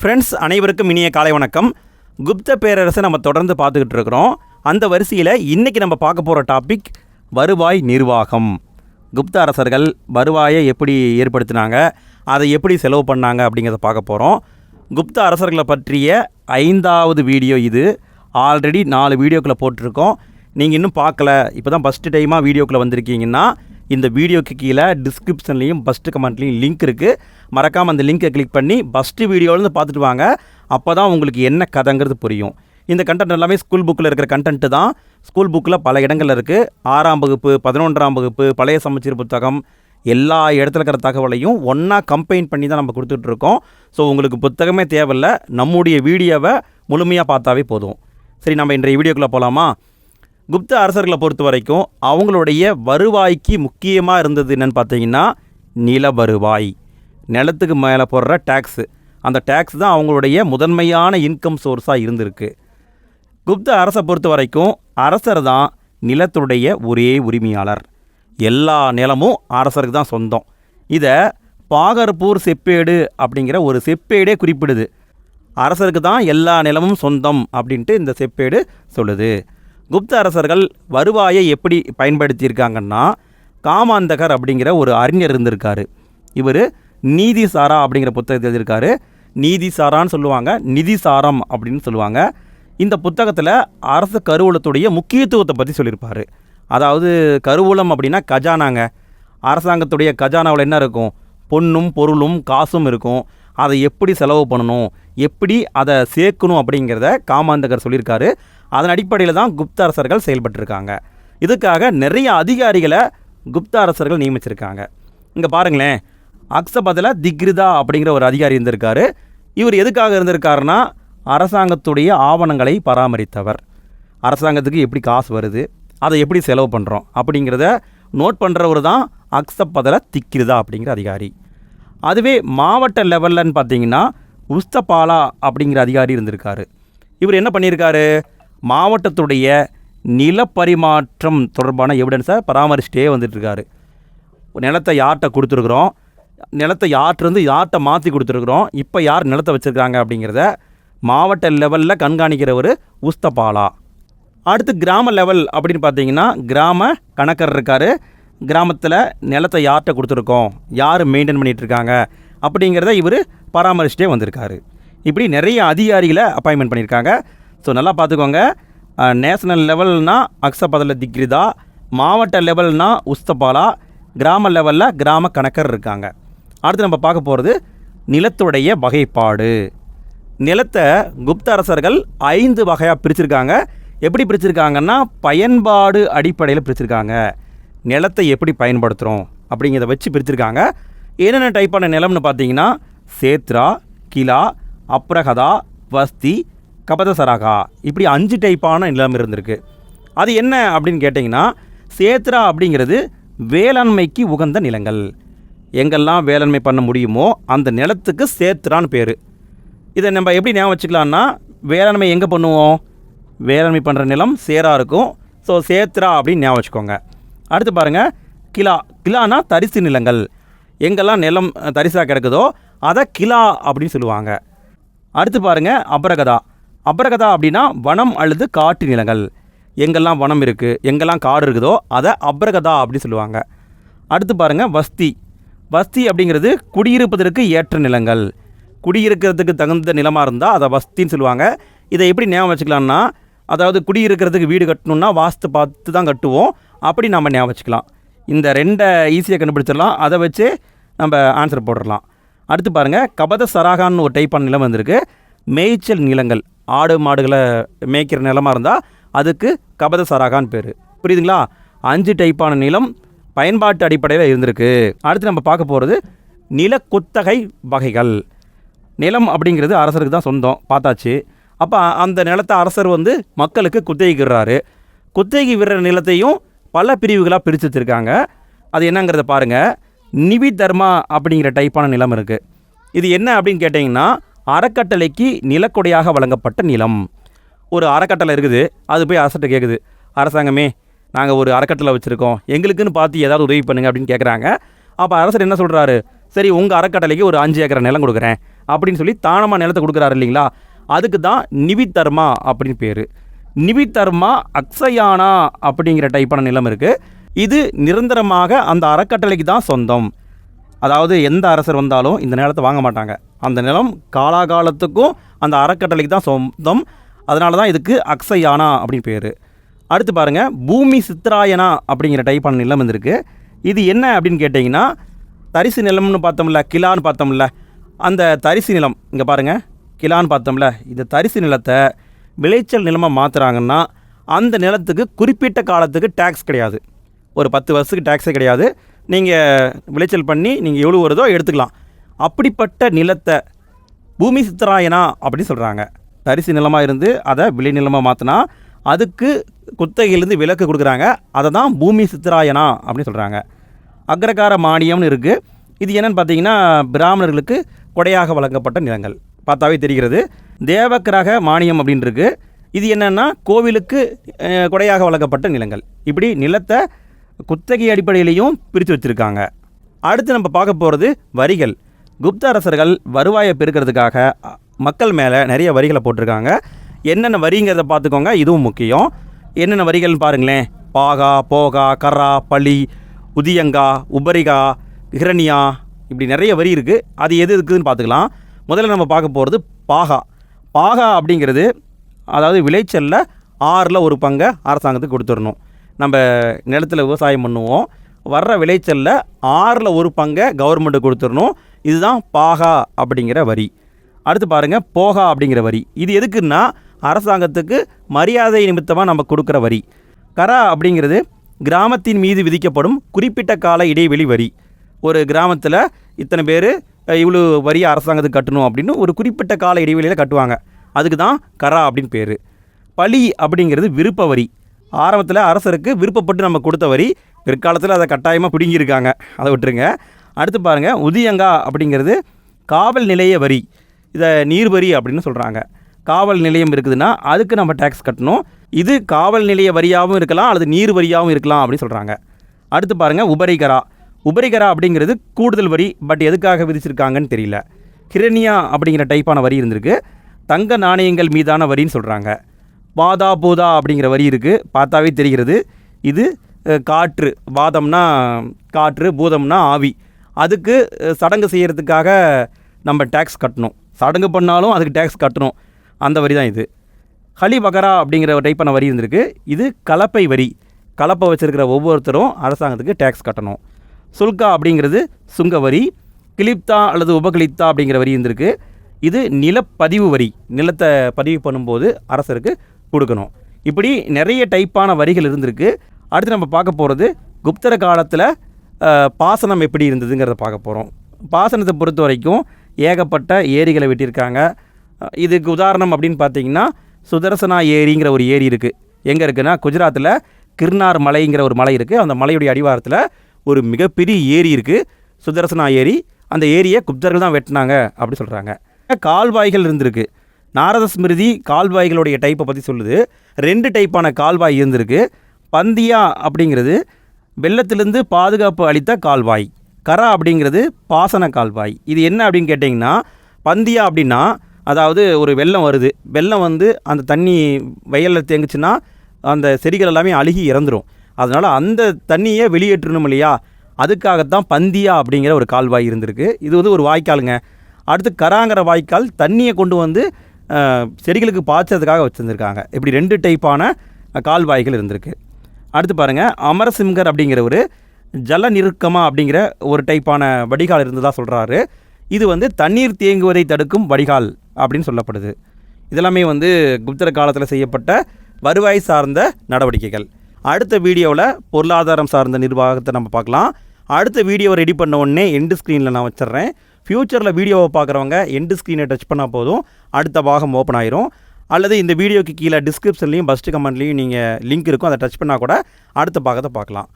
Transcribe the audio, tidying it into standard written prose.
Friends அனைவருக்கும் இனிய காலை வணக்கம். குப்த பேரரசை நம்ம தொடர்ந்து பார்த்துக்கிட்டு இருக்கிறோம். அந்த வரிசையில் இன்றைக்கி நம்ம பார்க்க போகிற டாபிக் வருவாய் நிர்வாகம். குப்த அரசர்கள் வருவாயை எப்படி ஏற்படுத்தினாங்க, அதை எப்படி செலவு பண்ணாங்க அப்படிங்கிறத பார்க்க போகிறோம். குப்த அரசர்களை பற்றிய 5வது வீடியோ இது. ஆல்ரெடி 4 வீடியோக்களை போட்டிருக்கோம். நீங்கள் இன்னும் பார்க்கல, இப்போ தான் ஃபஸ்ட்டு டைமாக வீடியோக்குள்ளே வந்திருக்கீங்கன்னா இந்த வீடியோக்கு கீழே டிஸ்கிரிப்ஷன்லேயும் ஃபஸ்ட்டு கமெண்ட்லேயும் லிங்க் இருக்குது. மறக்காமல் அந்த லிங்க்கை கிளிக் பண்ணி ஃபஸ்ட்டு வீடியோவிலேருந்து பார்த்துட்டு வாங்க. அப்போ தான் உங்களுக்கு என்ன கதைங்கிறது புரியும். இந்த கண்டென்ட் எல்லாமே ஸ்கூல் புக்கில் இருக்கிற கண்டென்ட்டு தான். ஸ்கூல் புக்கில் பல இடங்களில் இருக்குது. 6ஆம் வகுப்பு, 11ஆம் வகுப்பு, பழைய சமச்சீர் புத்தகம், எல்லா இடத்துல இருக்கிற தகவலையும் ஒன்றா கம்பைன் பண்ணி தான் நம்ம கொடுத்துட்ருக்கோம். ஸோ உங்களுக்கு புத்தகமே தேவையில்லை, நம்முடைய வீடியோவை முழுமையாக பார்த்தாவே போதும். சரி, நம்ம இன்றைய வீடியோக்குள்ளே போகலாமா? குப்த அரசர்களை பொறுத்த வரைக்கும் அவங்களுடைய வருவாய்க்கு முக்கியமாக இருந்தது என்னென்னு பார்த்தீங்கன்னா நில வருவாய். நிலத்துக்கு மேலே போடுற டேக்ஸு, அந்த டேக்ஸ் தான் அவங்களுடைய முதன்மையான இன்கம் சோர்ஸாக இருந்திருக்கு. குப்த அரசை பொறுத்த வரைக்கும் அரசர் தான் நிலத்துடைய ஒரே உரிமையாளர். எல்லா நிலமும் அரசருக்கு தான் சொந்தம். இதை பாகர்பூர் செப்பேடு அப்படிங்கிற ஒரு செப்பேடே குறிப்பிடுது. அரசருக்கு தான் எல்லா நிலமும் சொந்தம் அப்படின்ட்டு இந்த செப்பேடு சொல்லுது. குப்த அரசர்கள் வருவாயை எப்படி பயன்படுத்தியிருக்காங்கன்னா, காமாந்தகர் அப்படிங்கிற ஒரு அறிஞர் இருந்திருக்காரு. இவர் நீதிசாரா அப்படிங்கிற புத்தகத்தை எழுதியிருக்காரு. நீதிசாரான்னு சொல்லுவாங்க, நிதிசாரம் அப்படின்னு சொல்லுவாங்க. இந்த புத்தகத்தில் அரச கருவூலத்துடைய முக்கியத்துவத்தை பற்றி சொல்லியிருப்பார். அதாவது கருவூலம் அப்படின்னா கஜானாங்க. அரசாங்கத்துடைய கஜானாவில் என்ன இருக்கும்? பொன்னும் பொருளும் காசும் இருக்கும். அதை எப்படி செலவு பண்ணணும், எப்படி அதை சேர்க்கணும் அப்படிங்கிறத காமாந்தகர் சொல்லியிருக்காரு. அதன் அடிப்படையில் தான் குப்த அரசர்கள் செயல்பட்டுருக்காங்க. இதுக்காக நிறைய அதிகாரிகளை குப்த அரசர்கள் நியமிச்சிருக்காங்க. இங்கே பாருங்களேன், அக்ஸபதில் திக்ரிதா அப்படிங்கிற ஒரு அதிகாரி இருந்திருக்காரு. இவர் எதுக்காக இருந்திருக்காருன்னா, அரசாங்கத்துடைய ஆவணங்களை பராமரித்தவர். அரசாங்கத்துக்கு எப்படி காசு வருது, அதை எப்படி செலவு பண்ணுறோம் அப்படிங்கிறத நோட் பண்ணுறவர் தான் அக்ஸபதில் திக்ரிதா அப்படிங்கிற அதிகாரி. அதுவே மாவட்ட லெவல்லன்னு பார்த்தீங்கன்னா உஸ்தபாலா அப்படிங்கிற அதிகாரி இருந்திருக்காரு. இவர் என்ன பண்ணியிருக்காரு? மாவட்டத்துடைய நிலப்பரிமாற்றம் தொடர்பான எவிடன்ஸை பராமரிச்சுட்டே வந்துட்டுருக்காரு. நிலத்தை யார்கிட்ட கொடுத்துருக்குறோம், நிலத்தை யார்கிட்டருந்து யார்கிட்ட மாற்றி கொடுத்துருக்குறோம், இப்போ யார் நிலத்தை வச்சுருக்காங்க அப்படிங்கிறத மாவட்ட லெவலில் கண்காணிக்கிற ஒரு உஸ்தபாலா. அடுத்து கிராம லெவல் அப்படின்னு பார்த்தீங்கன்னா கிராம கணக்கர் இருக்கார். கிராமத்தில் நிலத்தை யார்கிட்ட கொடுத்துருக்கோம், யார் மெயின்டைன் பண்ணிகிட்ருக்காங்க அப்படிங்கிறத இவர் பராமரிச்சுட்டே வந்திருக்காரு. இப்படி நிறைய அதிகாரிகளை அப்பாயின்மெண்ட் பண்ணியிருக்காங்க. ஸோ நல்லா பார்த்துக்கோங்க. நேஷனல் லெவல்னால் அக்ஸபதில் திக்ரிதா, மாவட்ட லெவல்னால் உஸ்தபாலா, கிராம லெவலில் கிராம கணக்கர் இருக்காங்க. அடுத்து நம்ம பார்க்க போகிறது நிலத்துடைய வகைப்பாடு. நிலத்தை குப்த அரசர்கள் 5 வகையாக பிரிச்சிருக்காங்க. எப்படி பிரிச்சிருக்காங்கன்னா, பயன்பாடு அடிப்படையில் பிரிச்சிருக்காங்க. நிலத்தை எப்படி பயன்படுத்துகிறோம் அப்படிங்கிறத வச்சு பிரிச்சிருக்காங்க. என்னென்ன டைப்பான நிலம்னு பார்த்தீங்கன்னா சேத்ரா, கிலா, அப்ரகதா, வஸ்தி, கபதசராகா, இப்படி 5 டைப்பான நிலம் இருந்திருக்கு. அது என்ன அப்படின்னு கேட்டிங்கன்னா, சேத்ரா அப்படிங்கிறது வேளாண்மைக்கு உகந்த நிலங்கள். எங்கெல்லாம் வேளாண்மை பண்ண முடியுமோ அந்த நிலத்துக்கு சேத்ரான்னு பேர். இதை நம்ம எப்படி ஞாபகம் வச்சுக்கலான்னா, வேளாண்மை எங்கே பண்ணுவோம்? வேளாண்மை பண்ணுற நிலம் சேராக இருக்கும். ஸோ சேத்ரா அப்படின்னு ஞாபகம் வச்சுக்கோங்க. அடுத்து பாருங்கள், கிலா. கிலானா தரிசு நிலங்கள். எங்கெல்லாம் நிலம் தரிசாக கிடக்குதோ அதை கிலா அப்படின்னு சொல்லுவாங்க. அடுத்து பாருங்கள் அபரகதா. அபரகதா அப்படின்னா வனம் அல்லது காட்டு நிலங்கள். எங்கெல்லாம் வனம் இருக்குது, எங்கெல்லாம் காடு இருக்குதோ அதை அபரகதா அப்படின்னு சொல்லுவாங்க. அடுத்து பாருங்கள் வஸ்தி. வஸ்தி அப்படிங்கிறது குடியிருப்பதற்கு ஏற்ற நிலங்கள். குடியிருக்கிறதுக்கு தகுந்த நிலமாக இருந்தால் அதை வஸ்தின்னு சொல்லுவாங்க. இதை எப்படி ஞாபகம் வச்சுக்கலாம்னா, அதாவது குடியிருக்கிறதுக்கு வீடு கட்டணுன்னா வாஸ்து பார்த்து தான் கட்டுவோம், அப்படி நம்ம ஞாபகம் வச்சுக்கலாம். இந்த 2 ஈஸியாக கண்டுபிடிச்சிடலாம். அதை வச்சு நம்ம ஆன்சர் போட்டுடலாம். அடுத்து பாருங்கள் கபதசராகான்னு ஒரு டைப்பான நிலம் வந்திருக்கு. மேய்ச்சல் நிலங்கள், ஆடு மாடுகளை மேய்க்கிற நிலமாக இருந்தால் அதுக்கு கபதசராகான்னு பேர். புரியுதுங்களா? 5 டைப்பான நிலம் பயன்பாட்டு அடிப்படையில் இருந்திருக்கு. அடுத்து நம்ம பார்க்க போகிறது நில குத்தகை வகைகள். நிலம் அப்படிங்கிறது அரசருக்கு தான் சொந்தம், பார்த்தாச்சு. அப்போ அந்த நிலத்தை அரசர் மக்களுக்கு குத்தகைக்கு விடுறாரு. குத்தகைக்கு விடுற நிலத்தையும் பல பிரிவுகளாக பிரித்து வச்சுருக்காங்க. அது என்னங்கிறத பாருங்கள். நிவி தர்மா அப்படிங்கிற டைப்பான நிலம் இருக்குது. இது என்ன அப்படின்னு கேட்டிங்கன்னா, அறக்கட்டளைக்கு நிலக்கொடையாக வழங்கப்பட்ட நிலம். ஒரு அறக்கட்டளை இருக்குது, அது போய் அரசர்கிட்ட கேட்குது, அரசாங்கமே நாங்கள் ஒரு அறக்கட்டளை வச்சுருக்கோம், எங்களுக்குன்னு பார்த்து ஏதாவது உதவி பண்ணுங்க அப்படின்னு கேட்குறாங்க. அப்போ அரசர் என்ன சொல்கிறாரு? சரி, உங்கள் அறக்கட்டளைக்கு ஒரு 5 ஏக்கர் நிலம் கொடுக்குறேன் அப்படின்னு சொல்லி தானமாக நிலத்தை கொடுக்குறாரு இல்லைங்களா, அதுக்கு தான் நிவித்தர்மா அப்படின்னு பேர். நிவித்தர்மா அக்ஸயானா அப்படிங்கிற டைப்பான நிலம் இருக்குது. இது நிரந்தரமாக அந்த அறக்கட்டளைக்கு தான் சொந்தம். அதாவது எந்த அரசர் வந்தாலும் இந்த நிலத்தை வாங்க மாட்டாங்க. அந்த நிலம் காலாகாலத்துக்கும் அந்த அறக்கட்டளைக்கு தான் சொந்தம். அதனால தான் இதுக்கு அக்ஸயானா அப்படின்னு பேர். அடுத்து பாருங்கள், பூமி சித்ராயனா அப்படிங்கிற டைப்பான நிலம் வந்துருக்கு. இது என்ன அப்படின்னு கேட்டிங்கன்னா, தரிசு நிலம்னு பார்த்தோம்ல, கிலான்னு பார்த்தோம்ல, அந்த தரிசு நிலம் இங்கே பாருங்கள், கிலான்னு பார்த்தோம்ல, இந்த தரிசு நிலத்தை விளைச்சல் நிலமாக மாற்றுறாங்கன்னா அந்த நிலத்துக்கு குறிப்பிட்ட காலத்துக்கு டேக்ஸ் கிடையாது. ஒரு 10 வருஷத்துக்கு டேக்ஸே கிடையாது. நீங்கள் விளைச்சல் பண்ணி நீங்கள் எவ்வளோ வருதோ எடுத்துக்கலாம். அப்படிப்பட்ட நிலத்தை பூமி சித்ராயனா அப்படின்னு சொல்கிறாங்க. தரிசு நிலமாக இருந்து அதை விளை நிலமாக மாற்றினா அதுக்கு குத்தகையிலேருந்து விலக்கு கொடுக்குறாங்க. அதை தான் பூமி சித்ராயனா அப்படின்னு சொல்கிறாங்க. அக்ரகார மானியம்னு இருக்குது. இது என்னென்னு பார்த்தீங்கன்னா, பிராமணர்களுக்கு கொடையாக வழங்கப்பட்ட நிலங்கள். பார்த்தாவே தெரிகிறது. தேவக்கிரக மானியம் அப்படின்னு இருக்குது. இது என்னென்னா, கோவிலுக்கு கொடையாக வழங்கப்பட்ட நிலங்கள். இப்படி நிலத்தை குத்தகை அடிப்படையிலையும் பிரித்து வச்சுருக்காங்க. அடுத்து நம்ம பார்க்க போகிறது வரிகள். குப்த அரசர்கள் வருவாயை பெருக்கிறதுக்காக மக்கள் மேலே நிறைய வரிகளை போட்டிருக்காங்க. என்னென்ன வரிங்கிறத பார்த்துக்கோங்க, இதுவும் முக்கியம். என்னென்ன வரிகள்னு பாருங்களேன். பாகா, போகா, கரா, பலி, உதியங்கா, உபரிகா, ஹிரணியா, இப்படி நிறைய வரி இருக்குது. அது எது இருக்குதுன்னு பார்த்துக்கலாம். முதல்ல நம்ம பார்க்க போகிறது பாகா. பாகா அப்படிங்கிறது அதாவது விளைச்சலில் 6ல் ஒரு பங்கை அரசாங்கத்துக்கு கொடுத்துடணும். நம்ம நிலத்தில் விவசாயம் பண்ணுவோம், வர்ற விளைச்சலில் 6ல் ஒரு பங்கை கவர்மெண்ட்டுக்கு கொடுத்துடணும். இதுதான் பாகா அப்படிங்கிற வரி. அடுத்து பாருங்கள், போகா அப்படிங்கிற வரி. இது எதுக்குன்னா அரசாங்கத்துக்கு மரியாதை நிமித்தமாக நம்ம கொடுக்குற வரி. கரா அப்படிங்கிறது கிராமத்தின் மீது விதிக்கப்படும் குறிப்பிட்ட கால இடைவெளி வரி. ஒரு கிராமத்தில் இத்தனை பேர் இவ்வளோ வரி அரசாங்கத்துக்கு கட்டணும் அப்படின்னு ஒரு குறிப்பிட்ட கால இடைவெளியில் கட்டுவாங்க. அதுக்கு தான் கரா அப்படின்னு பேர். பலி அப்படிங்கிறது விருப்ப வரி. ஆரம்பத்தில் அரசருக்கு விருப்பப்பட்டு நம்ம கொடுத்த வரி, பிற்காலத்தில் அதை கட்டாயமாக பிடுங்கியிருக்காங்க, அதை விட்டுருங்க. அடுத்து பாருங்கள், உதியங்கா அப்படிங்கிறது காவல் நிலைய வரி. இதை நீர்வரி அப்படின்னு சொல்கிறாங்க. காவல் நிலையம் இருக்குதுன்னா அதுக்கு நம்ம டேக்ஸ் கட்டணும். இது காவல் நிலைய வரியாகவும் இருக்கலாம் அல்லது நீர் வரியாகவும் இருக்கலாம் அப்படின்னு சொல்கிறாங்க. அடுத்து பாருங்கள், உபரிகரா. உபரிகரா அப்படிங்கிறது கூடுதல் வரி. பட் எதுக்காக விதிச்சிருக்காங்கன்னு தெரியல. ஹிரணியா அப்படிங்கிற டைப்பான வரி இருந்திருக்கு. தங்க நாணயங்கள் மீதான வரின்னு சொல்கிறாங்க. பாதா பூதா அப்படிங்கிற வரி இருக்குது, பார்த்தாவே தெரிகிறது. இது காற்று, பாதம்னா காற்று, பூதம்னா ஆவி. அதுக்கு சடங்கு செய்கிறதுக்காக நம்ம டேக்ஸ் கட்டணும். சடங்கு பண்ணாலும் அதுக்கு டேக்ஸ் கட்டணும். அந்த வரி தான் இது. ஹலி பகரா அப்படிங்கிற ஒரு டைப்பான வரி இருந்திருக்கு. இது கலப்பை வரி. கலப்பை வச்சுருக்கிற ஒவ்வொருத்தரும் அரசாங்கத்துக்கு டேக்ஸ் கட்டணும். சுல்கா அப்படிங்கிறது சுங்க வரி. கிளிப்தா அல்லது உபகிலிப்தா அப்படிங்கிற வரி இருந்திருக்கு. இது நிலப்பதிவு வரி. நிலத்தை பதிவு பண்ணும்போது அரசருக்கு கொடுக்கணும். இப்படி நிறைய டைப்பான வரிகள் இருந்திருக்கு. அடுத்து நம்ம பார்க்க போகிறது குப்தர காலத்தில் பாசனம் எப்படி இருந்ததுங்கிறத பார்க்க போகிறோம். பாசனத்தை பொறுத்த வரைக்கும் ஏகப்பட்ட ஏரிகளை வெட்டியிருக்காங்க. இதுக்கு உதாரணம் அப்படின்னு பார்த்தீங்கன்னா, சுதர்சனா ஏரிங்கிற ஒரு ஏரி இருக்குது. எங்கே இருக்குன்னா, குஜராத்தில் கிர்னார் மலைங்கிற ஒரு மலை இருக்குது. அந்த மலையுடைய அடிவாரத்தில் ஒரு மிகப்பெரிய ஏரி இருக்குது, சுதர்சனா ஏரி. அந்த ஏரியை குப்தர்கள் தான் வெட்டினாங்க அப்படி சொல்கிறாங்க. கால்வாய்கள் இருந்திருக்கு. நாரத ஸ்மிருதி கால்வாய்களுடைய டைப்பை பற்றி சொல்லுது. 2 டைப்பான கால்வாய் இருந்திருக்கு. பந்தியா அப்படிங்கிறது வெள்ளத்திலிருந்து பாதுகாப்பு அளித்த கால்வாய். கரா அப்படிங்கிறது பாசன கால்வாய். இது என்ன அப்படின்னு கேட்டிங்கன்னா, பந்தியா அப்படின்னா அதாவது ஒரு வெள்ளம் வருது. வெள்ளம் வந்து அந்த தண்ணி வயலில் தேங்குச்சுன்னா அந்த செடிகள் எல்லாமே அழுகி இறந்துடும். அதனால் அந்த தண்ணியை வெளியேற்றணும் இல்லையா, அதுக்காகத்தான் பந்தியா அப்படிங்கிற ஒரு கால்வாய் இருந்திருக்கு. இது வந்து ஒரு வாய்க்காலுங்க. அடுத்து கராங்கிற வாய்க்கால் தண்ணியை கொண்டு வந்து செடிகளுக்கு பாய்ச்சறதுக்காக வச்சுருந்துருக்காங்க. இப்படி 2 டைப்பான கால்வாய்கள் இருந்திருக்கு. அடுத்து பாருங்கள், அமரசிம்கர் அப்படிங்கிற ஒரு ஜல நிருக்கமா அப்படிங்கிற ஒரு டைப்பான வடிகால் இருந்ததாக சொல்கிறாரு. இது வந்து தண்ணீர் தேங்குவதை தடுக்கும் வடிகால் அப்படின்னு சொல்லப்படுது. இதெல்லாமே வந்து குப்தர காலத்தில் செய்யப்பட்ட வருவாய் சார்ந்த நடவடிக்கைகள். அடுத்த வீடியோவில் பொருளாதாரம் சார்ந்த நிர்வாகத்தை நம்ம பார்க்கலாம். அடுத்த வீடியோவை ரெடி பண்ண உடனே எண்டு ஸ்க்ரீனில் நான் வச்சிட்றேன். ஃப்யூச்சரில் வீடியோவை பார்க்குறவங்க எண்டு ஸ்க்ரீனை டச் பண்ணால் போதும், அடுத்த பாகம் ஓப்பன் ஆயிரும். அல்லது இந்த வீடியோக்கு கீழே டிஸ்கிரிப்ஷன்லேயும் ஃபஸ்ட்டு கமெண்ட்லேயும் நீங்கள் லிங்க் இருக்கும், அதை டச் பண்ணால் கூட அடுத்த பாகத்தை பார்க்கலாம்.